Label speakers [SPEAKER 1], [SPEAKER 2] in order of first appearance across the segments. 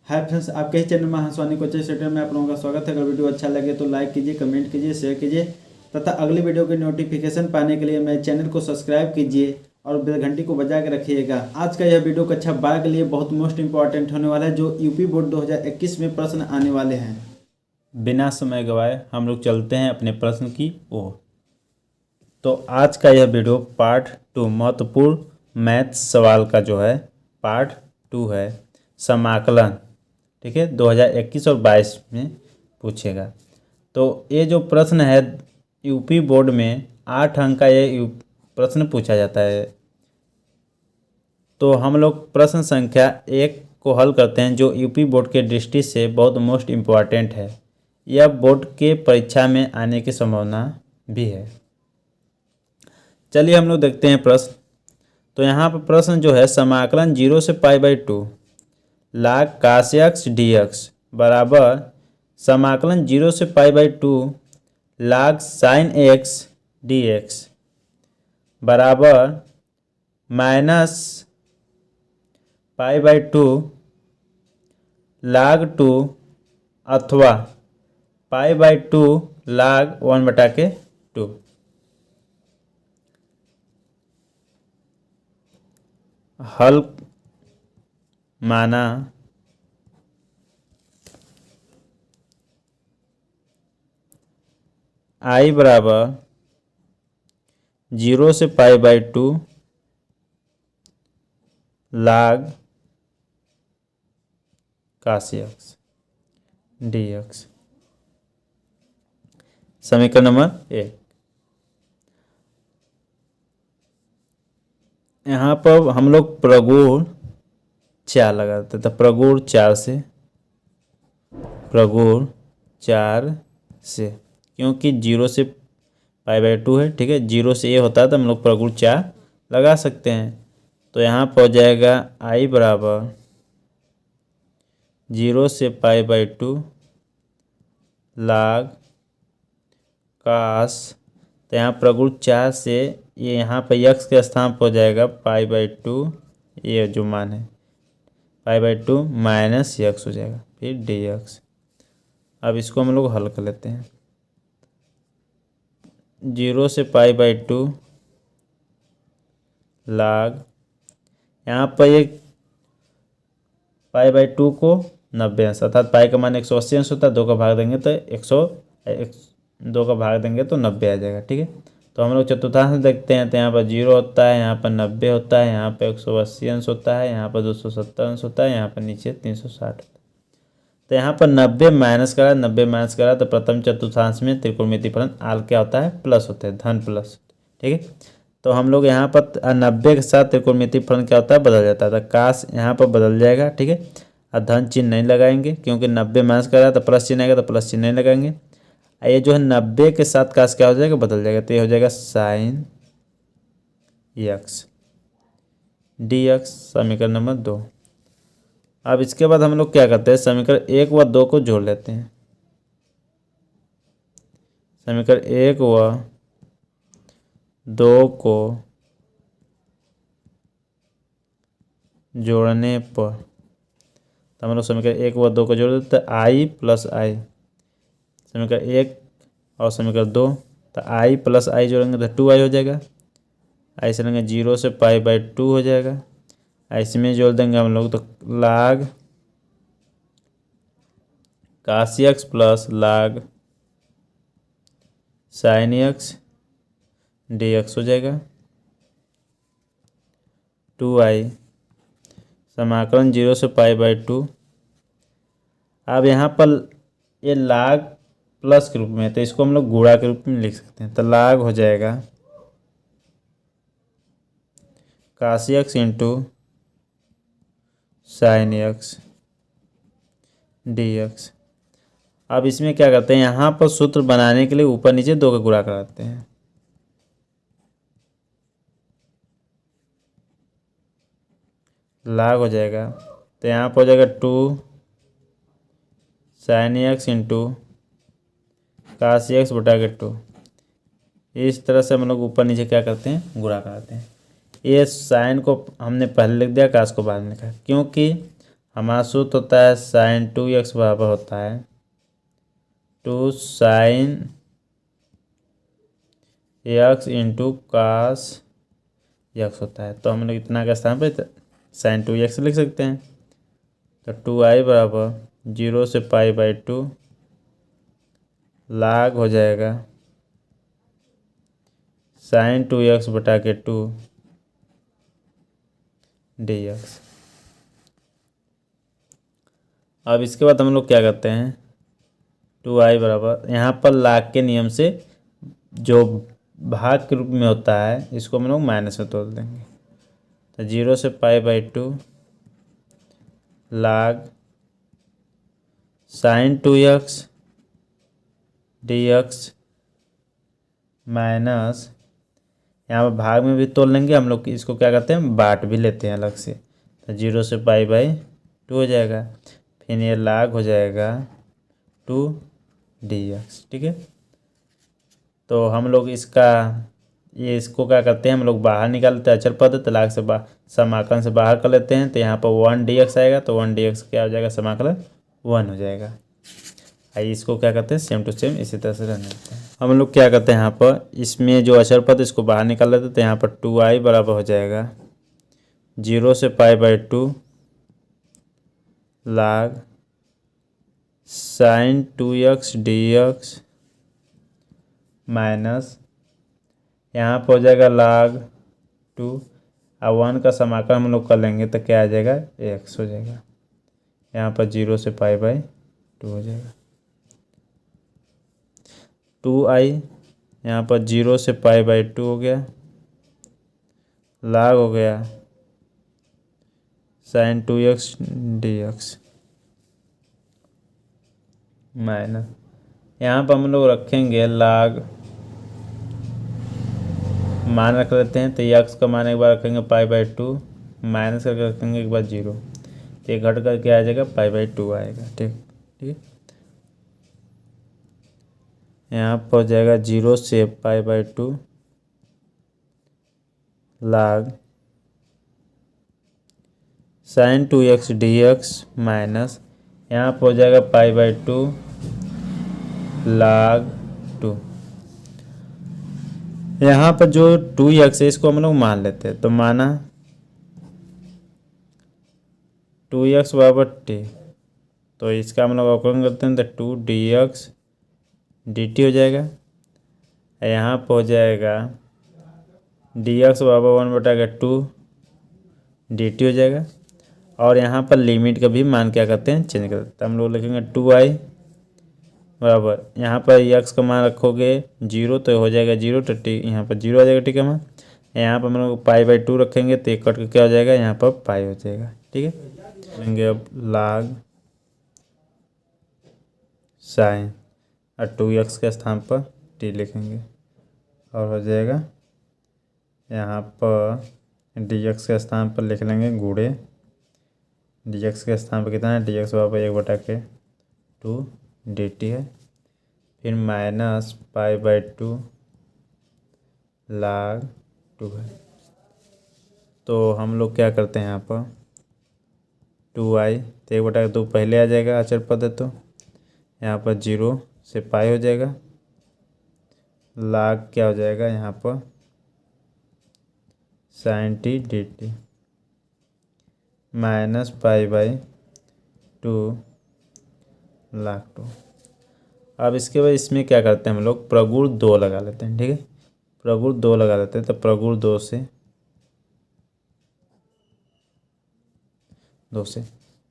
[SPEAKER 1] Hi friends, आपके ही channel में Hanswani coaching centre में आप लोगों का स्वागत है। अगर वीडियो अच्छा लगे तो लाइक कीजिए, कमेंट कीजिए, शेयर कीजिए तथा अगली वीडियो की नोटिफिकेशन पाने के लिए मेरे चैनल को सब्सक्राइब कीजिए और बेल घंटी को बजा के रखिएगा। आज का यह वीडियो कक्षा 12 के लिए बहुत मोस्ट इंपॉर्टेंट होने वाला है, जो यूपी बोर्ड 2021 में प्रश्न आने वाले हैं। बिना समय गवाए हम लोग चलते हैं अपने प्रश्न की ओर। तो आज का यह वीडियो पार्ट 2 महत्वपूर्ण मैथ सवाल का जो है पार्ट 2 है, समाकलन। ठीक है, 2021 और 22 में पूछेगा। तो ये जो प्रश्न है यूपी बोर्ड में 8 अंक का ये प्रश्न पूछा जाता है। तो हम लोग प्रश्न संख्या 1 को हल करते हैं, जो यूपी बोर्ड के दृष्टि से बहुत मोस्ट इम्पॉर्टेंट है। यह बोर्ड के परीक्षा में आने की संभावना भी है। चलिए हम लोग देखते हैं प्रश्न। तो यहाँ पर प्रश्न जो है, समाकलन 0 से π/2 log cos x dx बराबर समाकलन 0 से π/2 log sin x dx बराबर माइनस π/2 log 2 अथवा π/2 log 1/2। हल माना I बराबर 0 से π/2 log cos x dx। समीकरण नंबर 1। यहाँ पर हम लोग प्रगुण 4 लगाते थे। प्रगुण 4 से क्योंकि 0 से π/2 है। ठीक है, 0 से ये होता है तो हम लोग प्रगुण 4 लगा सकते हैं। तो यहाँ पर हो जाएगा I बराबर 0 से π/2 log cos, तो यहाँ प्रगुण 4 से ये यहाँ पर x के स्थान पर हो जाएगा π/2, ये जो मान है π/2 माइनस x हो जाएगा, फिर dx। अब इसको हम लोग हल कर लेते हैं। 0 से π/2 log, यहाँ पर ये π/2 को 90 अंश अर्थात पाई का मान 180 अंश होता है। 2 का भाग देंगे तो 2 का भाग देंगे तो 90 आ जाएगा। ठीक है, तो हम लोग चतुर्थांश देखते हैं। तो यहाँ पर 0 होता है, यहाँ पर 90 होता है, यहाँ पर 180 अंश होता है, यहाँ पर 270 अंश होता है, यहाँ पर नीचे 360 होता है। तो यहाँ पर 90 माइनस करा तो प्रथम चतुर्थांश में त्रिकोणमितीय फलन आल क्या होता है, प्लस होता है, धन प्लस। ठीक है, तो हम लोग यहाँ पर 90 के साथ त्रिकोणमितीय फलन क्या होता है, बदल जाता है। तो काश यहाँ पर बदल जाएगा। ठीक है, और धन चिन्ह नहीं लगाएंगे क्योंकि 90 माइनस करा तो प्लस चिन्ह आएगा, तो प्लस चिन्ह नहीं लगाएंगे। ये जो है 90 के साथ काश क्या हो जाएगा, बदल जाएगा। तो ये हो जाएगा साइन x dx, समीकरण नंबर 2। अब इसके बाद हम लोग क्या करते हैं, समीकरण 1 व 2 को जोड़ लेते हैं। समीकरण 1 व 2 को जोड़ने पर तो हम लोग समीकरण 1 व 2 को जोड़ देते हैं। I प्लस I, समीकरण 1 और समीकरण 2, तो I प्लस I जोड़ेंगे तो 2I हो जाएगा। I से लेंगे 0 से π/2 हो जाएगा। इसमें जोड़ देंगे हम लोग तो log cos x plus log sin x dx हो जाएगा। 2I समाकलन 0 से π/2। अब यहाँ पर ये log प्लस के रूप में है, तो इसको हम लोग गुणा के रूप में लिख सकते हैं। तो log हो जाएगा cos x into sin x dx। अब इसमें क्या करते हैं, यहाँ पर सूत्र बनाने के लिए ऊपर नीचे 2 का गुणा कराते हैं। log हो जाएगा, तो यहाँ पर हो जाएगा 2 sin x into cos x बटा के 2। इस तरह से हम लोग ऊपर नीचे क्या करते हैं, गुणा कराते हैं। ये साइन को हमने पहले लिख दिया, कास को बाद में लिखा, क्योंकि हमारा सूत्र होता है साइन 2x बराबर होता है 2 sine x into cos x होता है। तो हम लोग इतना का स्थान पर साइन 2x लिख सकते हैं। तो 2i बराबर 0 से π/2 लाग हो जाएगा साइन 2x बटा के 2 dx। अब इसके बाद हम लोग क्या करते हैं 2i बराबर यहाँ पर लाग के नियम से जो भाग के रूप में होता है इसको हम लोग माइनस में तोड़ देंगे। तो 0 से π/2 log sign 2x dx minus यहाँ पर भाग में भी तोड़ लेंगे हम लोग। इसको क्या करते हैं बांट भी लेते हैं अलग से। तो 0 से π/2 हो जाएगा, फिर ये लाग हो जाएगा 2 dx। ठीक है, तो हम लोग इसको क्या करते हैं हम लोग बाहर निकालते हैं अचर पद। तो लाग से समाकलन से बाहर कर लेते हैं। तो यहाँ पर 1 dx आएगा। तो 1 dx क्या हो जाएगा समाकलन 1 हो जाएगा। आइए इसको क्या करते हैं सेम टू सेम इसी तरह से रहने देते हैं। हम लोग क्या करते हैं यहाँ पर इसमें जो अचर पद इसको बाहर निकाल लेते हैं। तो यहाँ पर 2i बराबर हो जाएगा 0 से π/2 log sign 2x dx minus यहाँ पर हो जाएगा लाग 2 और 1 का समाकलन हम लोग कर लेंगे तो क्या आ जाएगा x हो जाएगा। यहाँ पर 0 से π/2 हो जाएगा। 2i यहाँ पर 0 से π/2 हो गया, लाग हो गया साइन 2x dx माइनस यहाँ पर हम लोग रखेंगे लाग मान रख लेते हैं। तो x का मान एक बार रखेंगे π/2 माइनस करके रखेंगे एक बार 0। तो ये घट कर क्या आ जाएगा π/2 आएगा। ठीक ठीक है, यहाँ पर हो जाएगा 0 से π/2 log sign 2x dx minus यहाँ पर हो जाएगा π/2 लाग 2। यहाँ पर जो 2x है इसको हम लोग मान लेते हैं। तो माना 2x बराबर t। तो इसका हम लोग अवकलन करते हैं तो 2 dx dt हो जाएगा। यहाँ पर हो जाएगा dx बराबर 1/2 dt हो जाएगा। और यहाँ पर लिमिट का भी मान क्या करते हैं चेंज कर देते हैं। हम लोग लिखेंगे 2i बराबर यहाँ पर x का मान रखोगे 0 तो हो जाएगा 0। तो टी यहाँ पर 0 आ जाएगा टी का मान। यहाँ पर हम लोग π/2 रखेंगे तो एक कट के क्या हो जाएगा यहाँ पर पाई हो जाएगा। ठीक है, लेंगे अब लाग साइन और 2x के स्थान पर t लिखेंगे और हो जाएगा यहाँ पर dx के स्थान पर लिख लेंगे गुणे dx के स्थान पर कितना है dx बराबर 1/2 dt है। फिर माइनस π/2 लाग 2 है। तो हम लोग क्या करते हैं यहाँ पर 2i तो 1/2 पहले आ जाएगा अचर पद है। तो यहाँ पर 0 से पाई हो जाएगा, लाग क्या हो जाएगा यहाँ पर साइन t dt माइनस π/2 लाग 2। अब इसके बाद इसमें क्या करते हैं हम लोग प्रगुण 2 लगा लेते हैं। ठीक है, प्रगुण 2 लगा लेते हैं। तो प्रगुण 2 से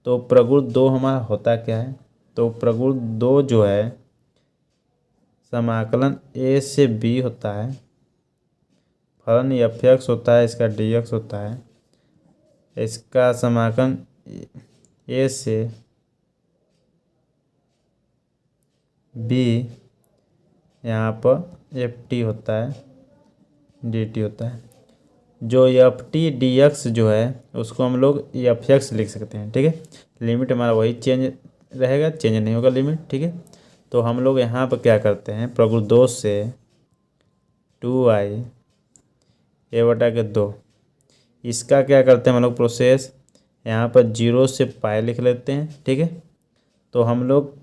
[SPEAKER 1] तो प्रगुण 2 हमारा होता क्या है। तो प्रगुण 2 जो है समाकलन a से b होता है, फलन f(x) होता है, इसका dx होता है, इसका समाकलन a से b यहाँ पर ft होता है, dt होता है। जो ft dx जो है उसको हम लोग fx लिख सकते हैं। ठीक है, लिमिट हमारा वही चेंज रहेगा, चेंज नहीं होगा लिमिट। ठीक है, तो हम लोग यहाँ पर क्या करते हैं प्रगुण 2 से 2i a/2 इसका क्या करते हैं हम लोग प्रोसेस यहाँ पर 0 से पाई लिख लेते हैं, ठीक है। तो हम लोग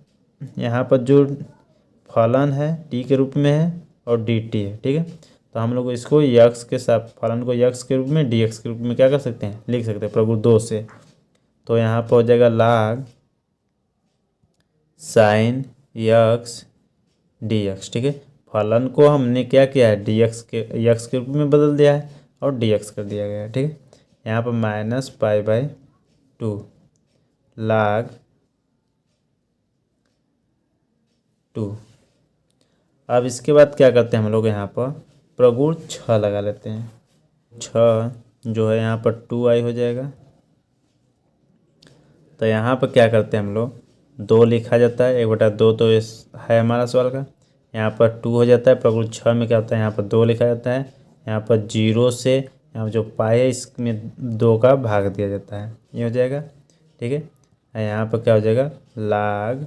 [SPEAKER 1] यहाँ पर जो फलन है t के रूप में है और dt है, ठीक है। तो हम लोग इसको यक्स के साथ फलन को यक्स के रूप में dx के रूप में क्या कर सकते हैं, लिख सकते हैं प्रगुण 2 से। तो यहाँ पर हो जाएगा log साइन यक्स dx, ठीक है। फलन को हमने क्या किया है, यक्स के रूप में बदल दिया है और dx कर दिया गया है, ठीक है। यहाँ पर -π/2 log 2। अब इसके बाद क्या करते हैं हम लोग, यहाँ पर प्रगुण 6 लगा लेते हैं। 6 जो है यहाँ पर 2i हो जाएगा। तो यहाँ पर क्या करते हैं हम लोग, 2 लिखा जाता है, 1/2 तो इस है हमारा सवाल का। यहाँ पर 2 हो जाता है, प्रगुण 6 में क्या होता है, यहाँ पर 2 लिखा जाता है। यहाँ पर 0 से यहाँ जो पाई है इसमें 2 का भाग दिया जाता है, ये हो जाएगा, ठीक है। यहाँ पर क्या हो जाएगा, log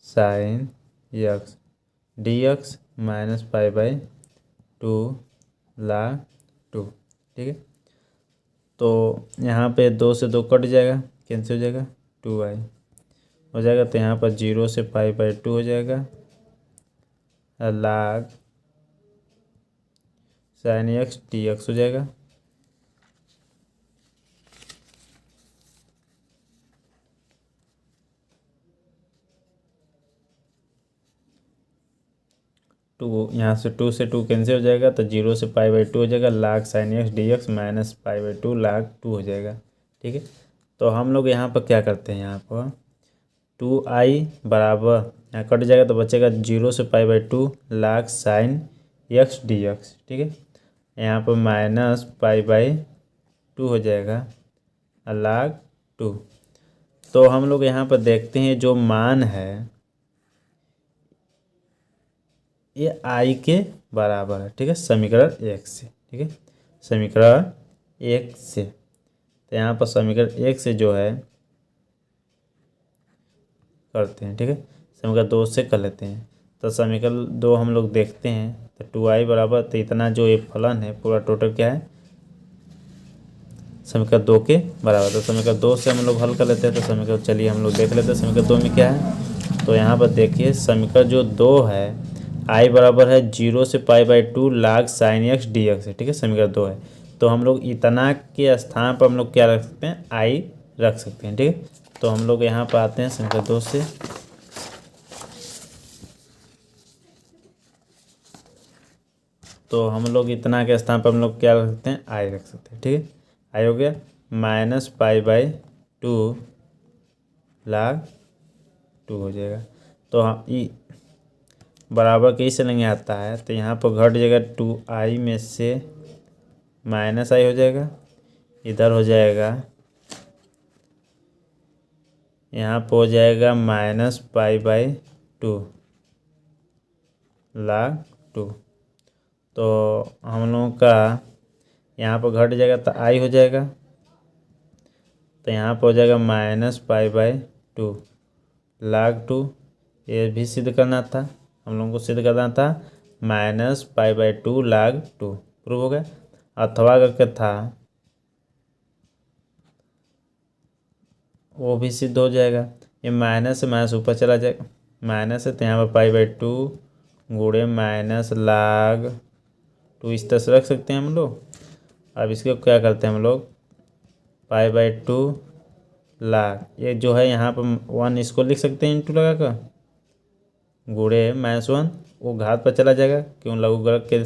[SPEAKER 1] sign x dx -π/2 log 2, ठीक है। तो यहाँ पे 2 से 2 कट जाएगा, कैंसिल हो जाएगा, 2i हो जाएगा। तो यहाँ पर 0 से π/2 हो जाएगा log साइन यक्स dx हो जाएगा। यहाँ से 2 से 2 कैंसिल हो जाएगा। तो 0 से π/2 हो जाएगा log sign x dx -π/2 log 2 हो जाएगा, ठीक है। तो हम लोग यहाँ पर क्या करते हैं, यहाँ पर 2i बराबर यहाँ कट जाएगा तो बचेगा 0 से π/2 log साइन यक्स dx, ठीक है। यहाँ पर -π/2 हो जाएगा log 2। तो हम लोग यहाँ पर देखते हैं जो मान है ये i के बराबर है, ठीक है, समीकरण 1 से, ठीक है, समीकरण 1 से। तो यहाँ पर समीकरण 1 से जो है करते हैं, ठीक है, समीकरण 2 से कर लेते हैं। तो समीकरण 2 हम लोग देखते हैं, तो 2i बराबर, तो इतना जो ये फलन है पूरा टोटल क्या है, समीकरण 2 के बराबर। तो समीकरण 2 से हम लोग हल कर लेते हैं। तो समीकरण चलिए हम लोग देख लेते हैं समीकरण 2 में क्या है। तो यहाँ पर देखिए समीकरण जो 2 है, i बराबर है 0 से π/2 log साइन यक्स dx है, ठीक है, समीकरण 2 है। तो हम लोग इतना के स्थान पर हम लोग क्या रख सकते हैं, i रख सकते हैं, ठीक है। तो हम लोग यहाँ पर आते हैं समीकरण 2 से। तो हम लोग इतना के स्थान पर हम लोग क्या रख सकते हैं, i रख सकते हैं, ठीक है। i हो गया -π/2 log 2 हो जाएगा। तो हम बराबर कैसे लेंगे आता है, तो यहाँ पर घट जाएगा 2i में से -i हो जाएगा, इधर हो जाएगा, यहाँ पर हो जाएगा -π/2 log 2। तो हम लोगों का यहाँ पर घट जाएगा तो i हो जाएगा। तो यहाँ पर हो जाएगा -π/2 log 2। ये भी सिद्ध करना था, हम लोगों को सिद्ध करना था -π/2 log 2, प्रूव हो गया। अथवा करके था वो भी सिद्ध हो जाएगा। ये माइनस से माइनस ऊपर चला जाएगा, माइनस है तो यहाँ पर π/2 गुणे -log 2 इस तरह से रख सकते हैं हम लोग। अब इसको क्या करते हैं हम लोग, π/2 log ये जो है यहाँ पर 1 इसको लिख सकते हैं इंटू लगा कर, गुणे -1 वो घात पर चला जाएगा, क्यों लघुगणक के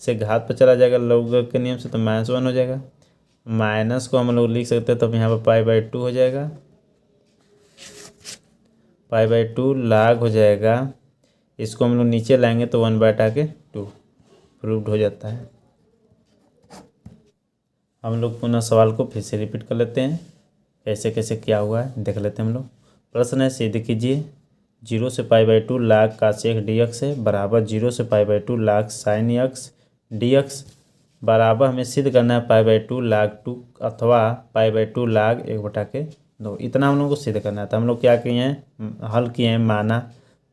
[SPEAKER 1] से घात पर चला जाएगा लघुगणक के नियम से, तो -1 हो जाएगा। माइनस को हम लोग लिख सकते हैं तो यहाँ पर π/2 हो जाएगा, π/2 log हो जाएगा। इसको हम लोग नीचे लाएंगे तो 1/2 प्रूव्ड हो जाता है। हम लोग पुनः सवाल को फिर से रिपीट कर लेते हैं, कैसे कैसे क्या हुआ है देख लेते हैं हम लोग। प्रश्न है सिद्ध कीजिए 0 से π/2 log cos x dx है बराबर 0 से π/2 log sin x dx बराबर हमें सिद्ध करना है π/2 log 2 अथवा π/2 log 1/2। इतना हम लोग को सिद्ध करना है। तो हम लोग क्या किए हैं, हल किए हैं, माना।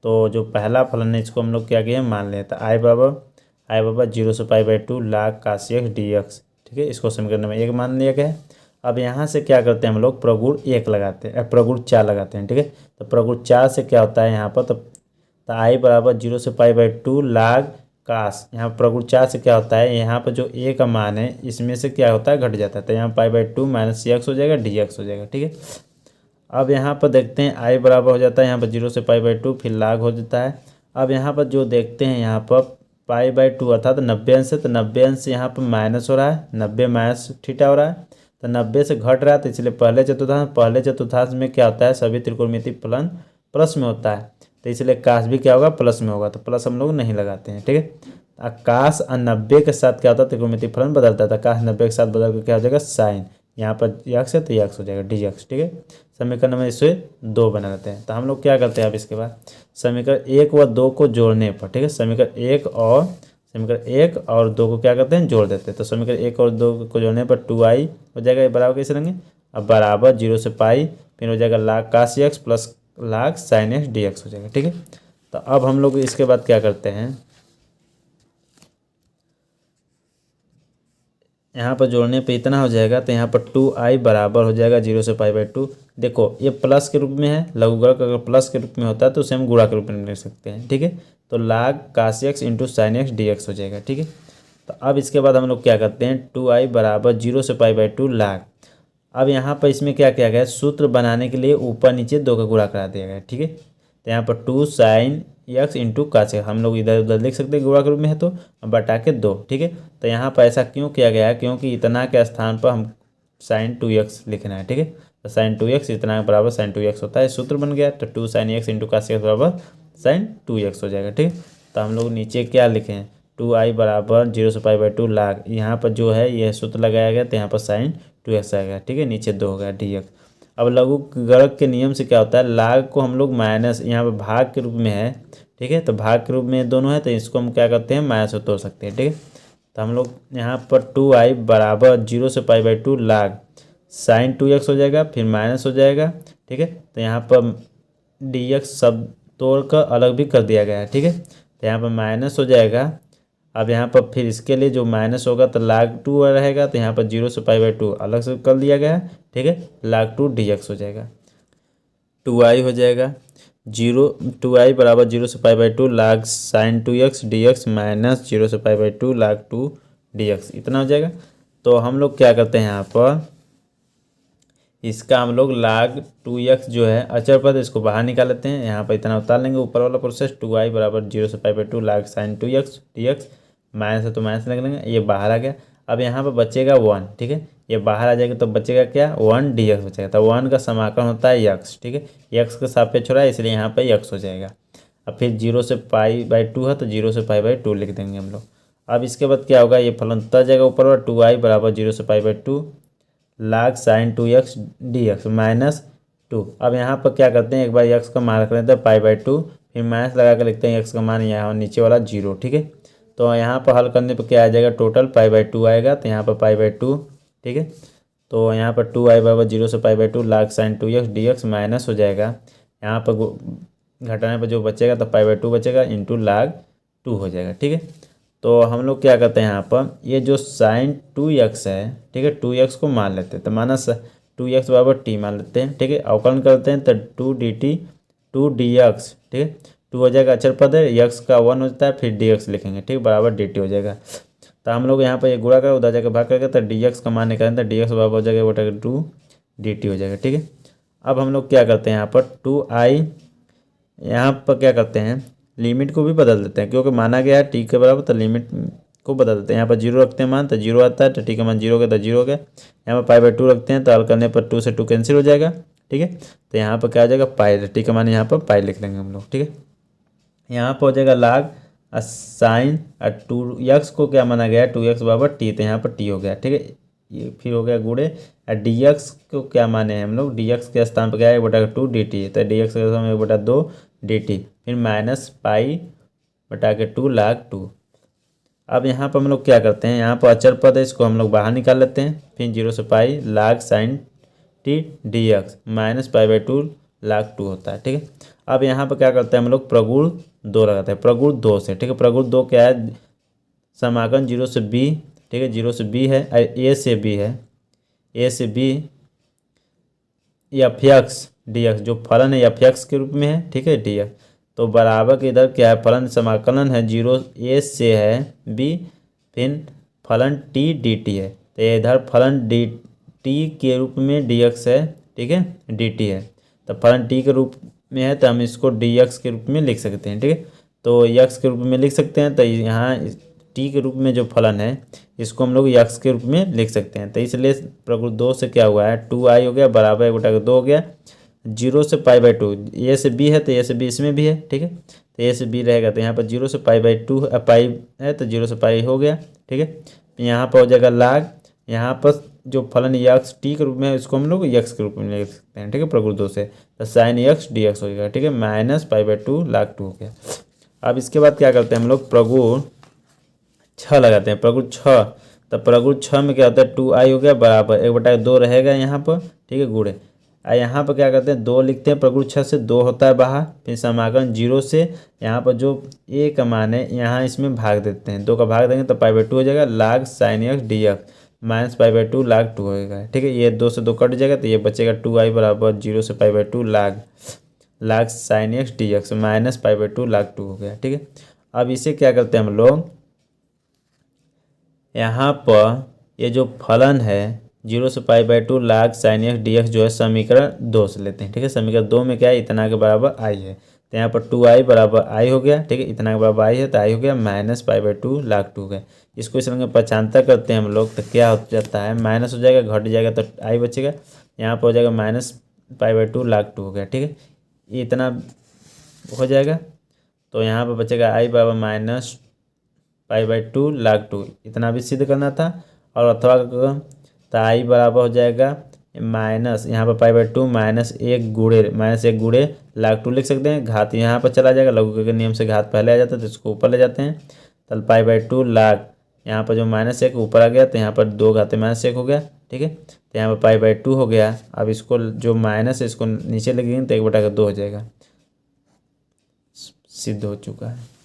[SPEAKER 1] तो जो पहला फलन है इसको हम लोग क्या किए हैं, मान लिया। तो i बराबर 0 से π/2 log cos x dx ठीक है, इसको समीकरण नंबर 1 मान लिया गया है। अब यहाँ से क्या करते हैं हम लोग, प्रगुण 1 लगाते हैं, प्रगुण 4 लगाते हैं। ठीक है, तो प्रगुण 4 से क्या होता है यहाँ पर, तो आई बराबर 0 से π/2 log कास। यहाँ प्रगुण 4 से क्या होता है, यहाँ पर जो ए का मान है इसमें से क्या होता है, घट जाता है, तो यहाँ π/2 -cx हो जाएगा, dx हो जाएगा। ठीक है, अब यहाँ पर देखते हैं आई बराबर हो जाता है यहाँ पर 0 से π/2, फिर लाग हो जाता है। अब यहाँ पर जो देखते हैं यहाँ पर π/2 अर्थात 90 अंश है, तो 90 अंश यहाँ पर माइनस हो रहा है, 90 माइनस थीटा हो रहा है, तो 90 से घट रहा है, तो इसलिए पहले चतुर्थांश में क्या होता है, सभी त्रिकोणमितीय फलन प्लस में होता है, तो इसलिए काश भी क्या होगा, प्लस में होगा, तो प्लस हम लोग नहीं लगाते हैं। ठीक है, काश 90 के साथ क्या होता है, त्रिकोणमितीय फलन बदलता था, काश 90 के साथ बदल कर क्या हो जाएगा, साइन, यहाँ पर यक्स है तो यक्स हो जाएगा, dx। ठीक है, समीकरण नंबर इससे 2 बना लेते हैं। तो हम लोग क्या करते हैं, अब इसके बाद समीकरण 1 व 2 को जोड़ने पर, ठीक है, समीकरण 1 और 2 को क्या करते हैं, जोड़ देते हैं। तो समीकरण 1 और 2 को जोड़ने पर 2i हो जाएगा, ये बराबर कैसे रहेंगे, अब बराबर 0 से पाई, फिर हो जाएगा लाग काश x प्लस लाग साइन x dx हो जाएगा। ठीक है, तो अब हम लोग इसके बाद क्या करते हैं, यहाँ पर जोड़ने पे इतना हो जाएगा, तो यहाँ पर 2i बराबर हो जाएगा 0 से π/2। देखो ये प्लस के रूप में है, लघुगणक अगर प्लस के रूप में होता है तो उसे हम गुणा के रूप में लिख सकते हैं। ठीक है, तो लाग काश x into sine x dx हो जाएगा। ठीक है, तो अब इसके बाद हम लोग क्या करते हैं, 2i बराबर 0 से π/2 लाग। अब यहाँ पर इसमें क्या किया गया है, सूत्र बनाने के लिए ऊपर नीचे 2 का गुणा करा दिया गया है। ठीक है, तो यहाँ पर 2 sine x into cos x हम लोग इधर उधर लिख सकते हैं, गुणा के रूप में है तो बटा के 2। ठीक है, तो यहाँ पर ऐसा क्यों किया गया है, क्योंकि इतना के स्थान पर हम साइन 2x लिखना है। ठीक है, तो साइन 2x इतना के बराबर साइन 2x होता है, सूत्र बन गया, तो 2 sine x into cos x बराबर साइन 2x हो जाएगा। ठीक है, तो हम लोग नीचे क्या लिखे हैं, 2i बराबर 0 से π/2 लाग, यहाँ पर जो है यह सूत्र लगाया गया, तो यहाँ पर साइन 2x आएगा। ठीक है, नीचे 2 हो गया dx। अब लघुगणक के नियम से क्या होता है, लाग को हम लोग माइनस, यहाँ पर भाग के रूप में है, ठीक है, तो भाग के रूप में दोनों है, तो इसको हम क्या करते हैं, माइनस से तोड़ सकते हैं। ठीक है, तो हम लोग यहाँ पर 2i बराबर 0 से π/2 लाग साइन 2x हो जाएगा, फिर माइनस हो जाएगा। ठीक है, तो यहाँ पर dx सब तोड़ कर अलग भी कर दिया गया है। ठीक है, तो यहाँ पर माइनस हो जाएगा। अब यहाँ पर फिर इसके लिए जो माइनस होगा तो लाग 2 रहेगा, तो यहाँ पर 0 से π/2 अलग से कर दिया गया है। ठीक है, लाग 2 dx हो जाएगा, 2i हो जाएगा 2i बराबर 0 से π/2 log sign 2x dx minus 0 से π/2 लाग 2 dx, इतना हो जाएगा। तो हम लोग क्या करते हैं, यहाँ पर इसका हम लोग लाग 2x जो है अचर पद, इसको बाहर निकाल लेते हैं, यहाँ पर इतना उतार लेंगे, ऊपर वाला प्रोसेस 2i बराबर 0 से π/2 log sign 2x dx, minus है तो माइनस लग लेंगे, ये बाहर आ गया। अब यहाँ पर बचेगा 1। ठीक है, ये बाहर आ जाएगा तो बचेगा क्या, 1 dx बचेगा, तो 1 का समाकलन होता है x। ठीक है, x के सापेक्ष हो रहा है इसलिए यहाँ पर x हो जाएगा। अब फिर 0 से π/2 है तो 0 से π/2 लिख देंगे हम लोग। अब इसके बाद क्या होगा, ये फलन उतर जाएगा ऊपर वाला, 2i बराबर 0 से π/2 log sign 2x dx minus 2। अब यहाँ पर क्या करते हैं, एक बार x का मान रख लेते हैं π/2, फिर माइनस लगा कर लिखते हैं x का मान यहाँ नीचे वाला 0। ठीक है, तो यहाँ पर हल करने पर क्या आ जाएगा, टोटल π/2 आएगा, तो यहाँ पर π/2। ठीक है, तो यहाँ पर 2i बराबर 0 से π/2 log sign 2x dx minus हो जाएगा, यहाँ पर घटाने पर जो बचेगा तो π/2 बचेगा इंटू लाग 2 हो जाएगा। ठीक है, तो हम लोग क्या करते हैं, यहाँ पर ये जो साइन 2x है, ठीक है, 2x को मान लेते हैं, तो माना 2x बराबर t मान लेते हैं। ठीक है, अवकलन करते हैं तो 2 dt 2 dx। ठीक है, 2 हो जाएगा अचर पद है, x का 1 हो जाता है, फिर dx लिखेंगे, ठीक, बराबर dt हो जाएगा। तो हम लोग यहाँ पर ये गुणा कर उधर जाकर भाग करके तो dx का मान निकालें, तो dx बराबर हो जाएगा बटा 2 dt हो जाएगा। ठीक है, अब हम लोग क्या करते हैं, यहाँ पर 2i यहाँ पर क्या करते हैं, लिमिट को भी बदल देते हैं, क्योंकि माना गया है t के बराबर, तो लिमिट को बदल देते हैं। यहाँ पर 0 रखते हैं मान, तो 0 आता है, तो t का मान 0 हो गया तो 0 हो गया। यहाँ पर π/2 रखते हैं, तो हल करने पर 2 से 2 कैंसिल हो जाएगा। ठीक है, तो यहाँ पर क्या हो जाएगा, पाई, t का मान यहाँ पर पाई लिख लेंगे हम लोग। ठीक है, यहाँ पर हो जाएगा लाग साइन 2x को क्या माना गया है, 2x बराबर t, तो यहाँ पर t हो गया। ठीक है, ये फिर हो गया गुणे, dx को क्या माने हैं हम लोग, dx के स्थान पर क्या है, बटा 2 dt, तो dx के स्थान में बटा 2 dt, फिर माइनस पाई बटा के 2 लाग 2। अब यहाँ पर हम लोग क्या करते हैं, यहाँ पर अचर पद है, इसको हम लोग बाहर निकाल लेते हैं, फिर 0 से पाई लाग साइन t dx माइनस π/2 लाग 2 होता है। ठीक है, अब यहाँ पर क्या करते हैं हम लोग, प्रगुण 2 लगाते हैं, प्रगुण 2 से। ठीक है, प्रगुण 2 क्या है, समाकलन 0 से b ठीक है, 0 से b है, a से b है, a से b F x d x, जो फलन है एफ एक्स के रूप में है, ठीक है, डी एक्स। तो बराबर के इधर क्या है, फलन समाकलन है 0 a से है b, फिर फलन t dt है, तो ये इधर फलन डी टी के रूप में डी एक्स है, ठीक है, डी टी है। तो फलन t के रूप में है तो हम इसको डी एक्स के रूप में लिख सकते हैं, ठीक है। तो एक्स के रूप में लिख सकते हैं, तो यहाँ टी के रूप में जो फलन है इसको हम लोग एक्स के रूप में लिख सकते हैं। तो इसलिए प्रकृत 2 से क्या हुआ है, 2i हो गया, बराबर 1/2 हो गया, 0 से π/2, ए से बी है तो ए से बी इसमें भी है, ठीक है। तो ए से बी रहेगा, तो यहाँ पर 0 से π/2 पाई है तो 0 से पाई हो गया, ठीक है। यहाँ पर हो जाएगा लाग, यहाँ पर जो फलन एक्स टी के रूप में है इसको हम लोग एक्स के रूप में लिख सकते हैं, ठीक है, प्रकृत 2 से। तो साइन एक्स डी एक्स हो जाएगा, ठीक है, -π/2 log 2 हो गया। अब इसके बाद क्या करते हैं हम लोग, प्रकृत 6 लगाते हैं, प्रकृत 6। तो प्रकृत 6 में क्या होता है, 2i हो गया, बराबर 1/2 रहेगा यहाँ पर, ठीक है, गुणे। यहाँ पर क्या करते हैं, 2 लिखते हैं, प्रकृत 6 से 2 होता है बाहर, फिर समाकलन 0 से यहाँ पर जो a का मान है यहाँ इसमें भाग देते हैं, 2 का भाग देंगे तो π/2 हो जाएगा, log sine x d x -π/2 log 2 होएगा, ठीक है। ये 2 से 2 कट जाएगा तो ये बचेगा 2i बराबर 0 से π/2 log sine x d x -π/2 log 2 हो गया, ठीक है। अब इसे क्या करते हैं हम लोग, यहाँ पर ये जो फलन है 0 से π/2 log sine x d x जो है समीकरण 2 से लेते हैं, ठीक है। समीकरण 2 में क्या है, इतना के बराबर i है, तो यहाँ पर 2i बराबर i हो गया, ठीक है, इतना के बराबर i है तो i हो गया -π/2 log 2 हो गया। इसको इस रंग में पहचानता करते हैं हम लोग, तो क्या हो जाता है, माइनस हो जाएगा, घट जाएगा तो i बचेगा, यहाँ पर हो जाएगा -π/2 log 2 हो गया, ठीक है। ये इतना हो जाएगा, तो यहाँ पर बचेगा i बराबर -π/2 log 2, इतना भी सिद्ध करना था। और अथवा तो i बराबर हो जाएगा माइनस, यहाँ पर π/2 -1 गुणे log 2 लिख सकते हैं, घात यहाँ पर चला जाएगा, लघु के नियम से घात पहले आ जाता है तो इसको ऊपर ले जाते हैं, तो π/2 log, यहाँ पर जो -1 ऊपर आ गया तो यहाँ पर 2 घाते -1 हो गया, ठीक है। तो यहाँ पर π/2 हो गया। अब इसको जो माइनस है इसको नीचे लगेंगे तो 1/2 हो जाएगा, सिद्ध हो चुका है।